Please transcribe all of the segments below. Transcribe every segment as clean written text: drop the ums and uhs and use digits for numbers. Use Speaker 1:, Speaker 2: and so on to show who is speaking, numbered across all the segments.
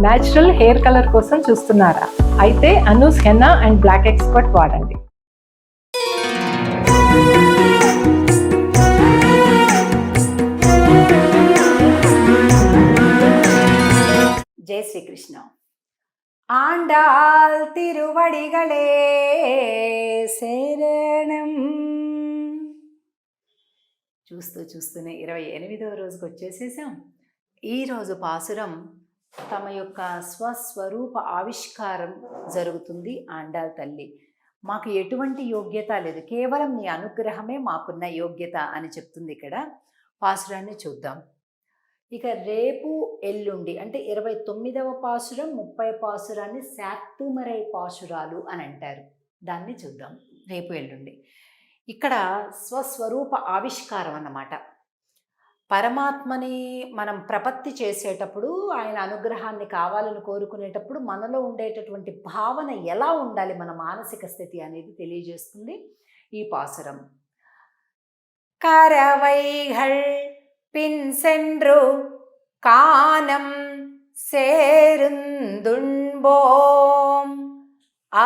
Speaker 1: Natural hair colour కోసం చూస్తున్నారా? అయితే Anoos henna and black expert వాడండి.
Speaker 2: జై శ్రీకృష్ణ. ఆండాల్ తిరువడిగళే శరణం. చూస్తూనే 28వ రోజుకి వచ్చేసేసాం. ఈరోజు పాసురం తమ యొక్క స్వస్వరూప ఆవిష్కారం జరుగుతుంది. ఆండాల్ తల్లి, మాకు ఎటువంటి యోగ్యత లేదు, కేవలం నీ అనుగ్రహమే మాకున్న యోగ్యత అని చెప్తుంది. ఇక్కడ పాసురాన్ని చూద్దాం. ఇక రేపు ఎల్లుండి అంటే 29వ పాసురం 30 పాసురాన్ని శాక్తుమరై పాసురాలు అని అంటారు. దాన్ని చూద్దాం రేపు ఎల్లుండి. ఇక్కడ స్వస్వరూప ఆవిష్కారం అన్నమాట. పరమాత్మని మనం ప్రపత్తి చేసేటప్పుడు, ఆయన అనుగ్రహాన్ని కావాలని కోరుకునేటప్పుడు మనలో ఉండేటటువంటి భావన ఎలా ఉండాలి, మన మానసిక స్థితి అనేది తెలియజేస్తుంది ఈ పాసురం. కరవైగళ్ பின் சென்று கானம் சேருந்துண்போம்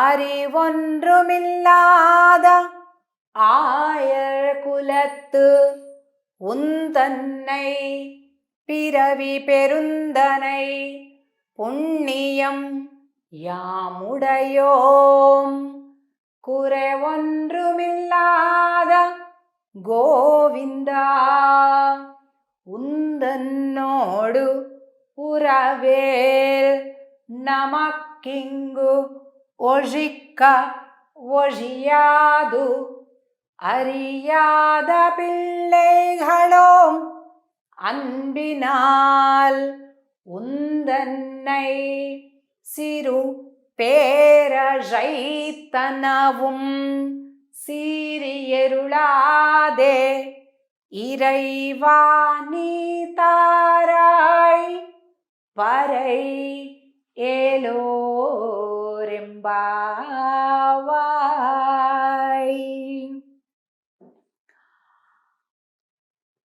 Speaker 2: அறிவொன்றுமில்லாத ஆயர் குலத்து உந்தன்னை பிறவி பெருந்தனை புண்ணியம் யாமுடையோம் குறைவொன்றுமில்லாத கோவிந்தா உந்தன்னோடு உறவேல் நமக்கிங்கு ஒழிக்க ஒழியாது அறியாத பிள்ளைகளோம் அன்பினால் உந்தன்னை சிறு பேரழைத்தனவும் சீரியருளாதே இறைவா நீ தாராய் பறை ஏலோரெம்பாவாய்.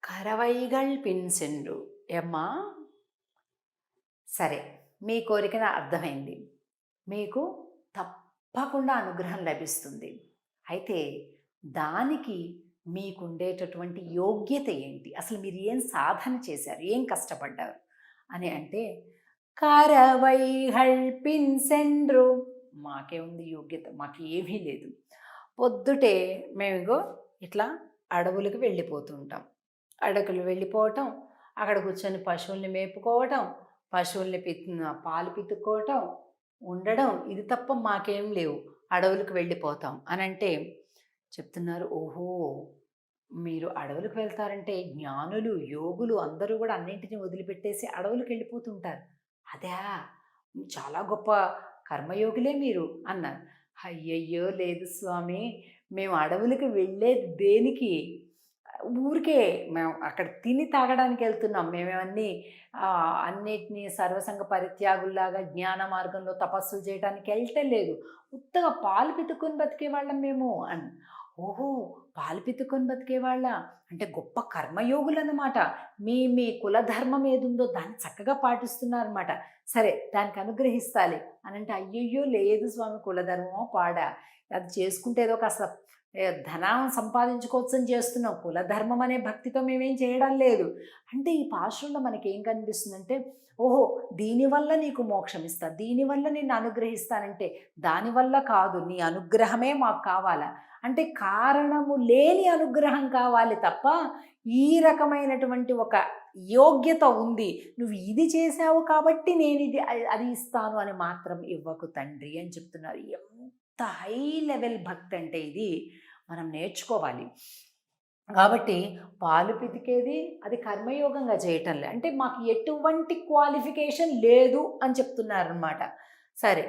Speaker 2: కరవైగళ్ పిన్ సెండ్రు. అమ్మా సరే, మీ కోరికన అర్థమైంది, మీకు తప్పకుండా అనుగ్రహం లభిస్తుంది. అయితే దానికి మీకుండేటటువంటి యోగ్యత ఏంటి, అసలు మీరు ఏం సాధన చేశారు, ఏం కష్టపడ్డారు అని అంటే, కరవైగళ్ పిన్ సెండ్రు, మాకేముంది యోగ్యత, మాకు ఏమీ లేదు. పొద్దుటే మేము ఇట్లా అడవులకు వెళ్ళిపోతుంటాం. అడవులు వెళ్ళిపోవటం, అక్కడ కూర్చొని పశువుల్ని మేపుకోవటం, పశువుల్ని పాలు పితుక్కోవటం, ఉండడం, ఇది తప్ప మాకేం లేవు, అడవులకు వెళ్ళిపోతాం అని అంటే చెప్తున్నారు. ఓహో, మీరు అడవులకు వెళ్తారంటే జ్ఞానులు, యోగులు అందరూ కూడా అన్నింటినీ వదిలిపెట్టేసి అడవులకు వెళ్ళిపోతుంటారు, అదే చాలా గొప్ప కర్మయోగులే మీరు అన్నారు. అయ్యయ్యో లేదు స్వామి, మేము అడవులకు వెళ్ళేది దేనికి, ఊరికే మేము అక్కడ తిని తాగడానికి వెళ్తున్నాం, మేమేమన్నీ అన్నిటినీ సర్వసంగ పరిత్యాగుల్లాగా జ్ఞాన మార్గంలో తపస్సులు చేయడానికి వెళ్ళటం లేదు, ఉత్తగా పాలు పితుక్కొని బతికేవాళ్ళం మేము అని. ఓహో, పాలు పితుక్కొని బతికేవాళ్ళ అంటే గొప్ప కర్మయోగులు అన్నమాట. మీ మీ కులధర్మం ఏదుందో దాన్ని చక్కగా పాటిస్తున్నారన్నమాట. సరే, దానికి అనుగ్రహిస్తాలి అని అంటే, అయ్యయ్యో లేదు స్వామి, కులధర్మమో పాడా, అది చేసుకుంటే ఏదో కాస్త ధనం సంపాదించుకోవచ్చని చేస్తున్నాం, కులధర్మం అనే భక్తితో మేమేం చేయడం లేదు అంటే, ఈ పాశ్రంలో మనకేం కనిపిస్తుందంటే, ఓహో దీనివల్ల నీకు మోక్షం ఇస్తా, దీనివల్ల నిన్ను అనుగ్రహిస్తానంటే దానివల్ల కాదు, నీ అనుగ్రహమే మాకు కావాలా అంటే కారణము లేని అనుగ్రహం కావాలి తప్ప, ఈ రకమైనటువంటి ఒక యోగ్యత ఉంది, నువ్వు ఇది చేశావు కాబట్టి నేను ఇది అది ఇస్తాను అని మాత్రం ఇవ్వకు తండ్రి అని చెప్తున్నారు. ఎంత హై లెవెల్ భక్తి అంటే ఇది మనం నేర్చుకోవాలి. కాబట్టి పాలు పితికేది అది కర్మయోగంగా చేయటం లే అంటే మాకు ఎటువంటి క్వాలిఫికేషన్ లేదు అని చెప్తున్నారనమాట. సరే,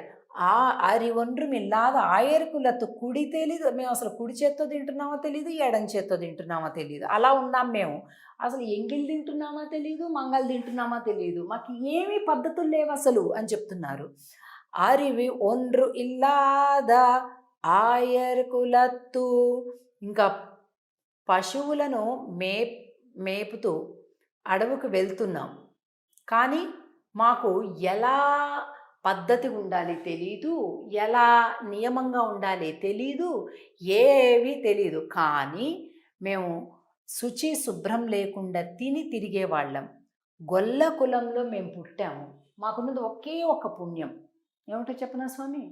Speaker 2: அறிவொன்றும் இல்லாத ஆயர்குலத்து కుడి తెలీదు, మేము అసలు కుడి చేత్తో తింటున్నామో తెలీదు, ఎడం చేత్తో తింటున్నామో తెలీదు, అలా ఉన్నాం మేము. అసలు ఎంగిల్ తింటున్నామా తెలీదు, మంగళ తింటున్నామా తెలీదు, మాకు ఏమీ పద్ధతులు లేవు అసలు అని చెప్తున్నారు. அறிவு ஒன்று இல்லாத ఆయర్ కులత్తు, ఇంకా పశువులను మేపుతూ అడవుకు వెళ్తున్నాం, కానీ మాకు ఎలా పద్ధతి ఉండాలి తెలీదు, ఎలా నియమంగా ఉండాలి తెలీదు, ఏవి తెలీదు. కానీ మేము శుచి శుభ్రం లేకుండా తిని తిరిగేవాళ్ళం. గొల్ల కులంలో మేము పుట్టాము. మాకున్నది ఒకే ఒక పుణ్యం. ఏమిటో చెప్పనా స్వామి?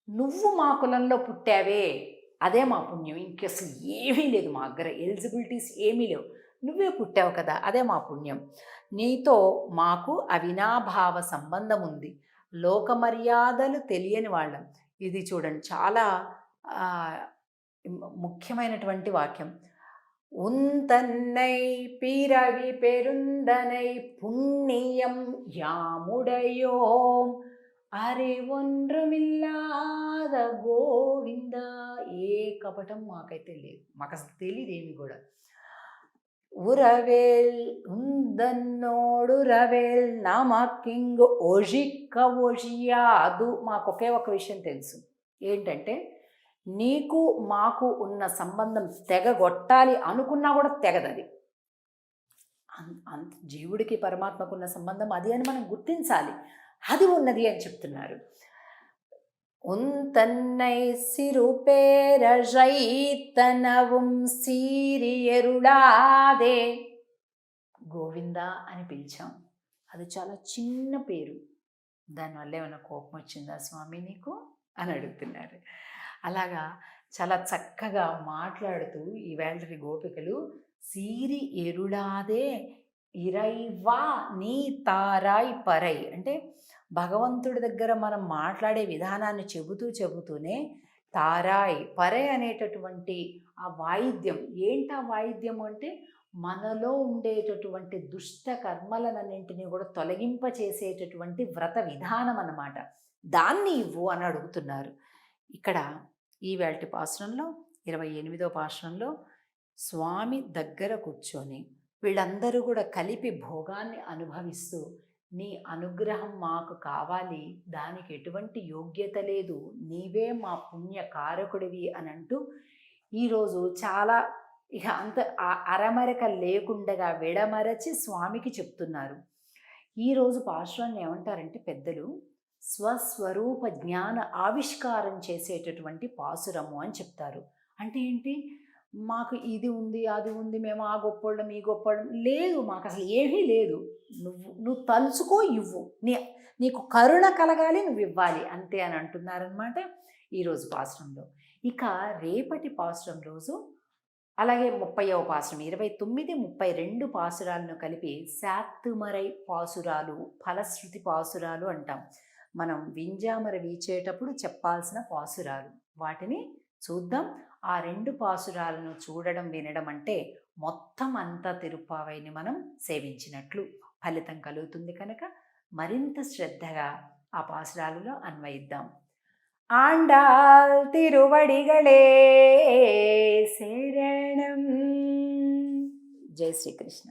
Speaker 2: నువ్వు మా కులంలో పుట్టావే, అదే మా పుణ్యం. ఇంకసలు ఏమీ లేదు, మా దగ్గర ఎలిజిబిలిటీస్ ఏమీ లేవు. నువ్వే పుట్టావు కదా, అదే మా పుణ్యం. నీతో మాకు అవినాభావ సంబంధం ఉంది. లోక మర్యాదలు తెలియని వాళ్ళం. ఇది చూడండి, చాలా ముఖ్యమైనటువంటి వాక్యం. உந்தன்னை பிறவி பெருந்தனை புண்ணியம் யாமுடையோம் ఒండ్రమిల్లాద గోవింద. ఏ కపటం మాకైతే లేదు, మాకు అసలు తెలియదు ఏమి కూడా. ఉరవేల్ ఉందన్నోడురవేల్ నమకింగ్ ఒజిక్క ఒజియాదు. మాకు ఒకే ఒక విషయం తెలుసు, ఏంటంటే నీకు మాకు ఉన్న సంబంధం తెగగొట్టాలి అనుకున్నా కూడా తెగదది. అంత జీవుడికి పరమాత్మకు ఉన్న సంబంధం అది అని మనం గుర్తించాలి, అది ఉన్నది అని చెప్తున్నారు. உந்தன்னை சிறு பேரழைத்தனவும் సీరియరుడాదే. గోవింద అని పిలిచాం, అది చాలా చిన్న పేరు, దానివల్ల ఏమైనా కోపం వచ్చిందా స్వామి నీకు అని అడుగుతున్నారు. అలాగా చాలా చక్కగా మాట్లాడుతూ ఈవేళ గోపికలు సీరి ఎరుడాదే ఇరైవా నీ తారాయ్ పరై అంటే భగవంతుడి దగ్గర మనం మాట్లాడే విధానాన్ని చెబుతూనే తారాయ్ పరై అనేటటువంటి ఆ వాయిద్యం. ఏంటి ఆ వాయిద్యం అంటే మనలో ఉండేటటువంటి దుష్ట కర్మలనన్నింటినీ కూడా తొలగింపచేసేటటువంటి వ్రత విధానం అన్నమాట. దాన్ని ఇవ్వు అని అడుగుతున్నారు. ఇక్కడ ఈవేళ పాసురంలో 28వ పాసురంలో స్వామి దగ్గర కూర్చొని వీళ్ళందరూ కూడా కలిపి భోగాన్ని అనుభవిస్తూ నీ అనుగ్రహం మాకు కావాలి, దానికి ఎటువంటి యోగ్యత లేదు, నీవే మా పుణ్యకారకుడివి అని అంటూ ఈరోజు చాలా ఇక అంత అరమరక లేకుండగా విడమరచి స్వామికి చెప్తున్నారు. ఈరోజు పాశ్రాన్ని ఏమంటారంటే పెద్దలు స్వస్వరూప జ్ఞాన ఆవిష్కారం చేసేటటువంటి పాసురము అని చెప్తారు. అంటే ఏంటి, మాకు ఇది ఉంది అది ఉంది, మేము ఆ గొప్పోళ్ళం ఈ గొప్పోళ్ళం లేదు, మాకు అసలు ఏమీ లేదు, నువ్వు తలుచుకో ఇవ్వు, నీకు కరుణ కలగాలి, నువ్వు ఇవ్వాలి అంతే అని అంటున్నారనమాట ఈరోజు పాసురంలో. ఇక రేపటి పాసురం రోజు అలాగే 30వ పాసురం 29, 32 పాసురాలను కలిపి శాత్తుమరై పాసురాలు, ఫలశ్రుతి పాసురాలు అంటాం. మనం వింజామర వీచేటప్పుడు చెప్పాల్సిన పాసురాలు, వాటిని చూద్దాం. ఆ 2 పాసురాలను చూడడం వినడం అంటే మొత్తం అంతా తిరుప్పావైని మనం సేవించినట్లు ఫలితం కలుగుతుంది. కనుక మరింత శ్రద్ధగా ఆ పాసురాలలో అన్వయిద్దాం. ఆండాల్ తిరువడిగళే శరణం. జై శ్రీకృష్ణ.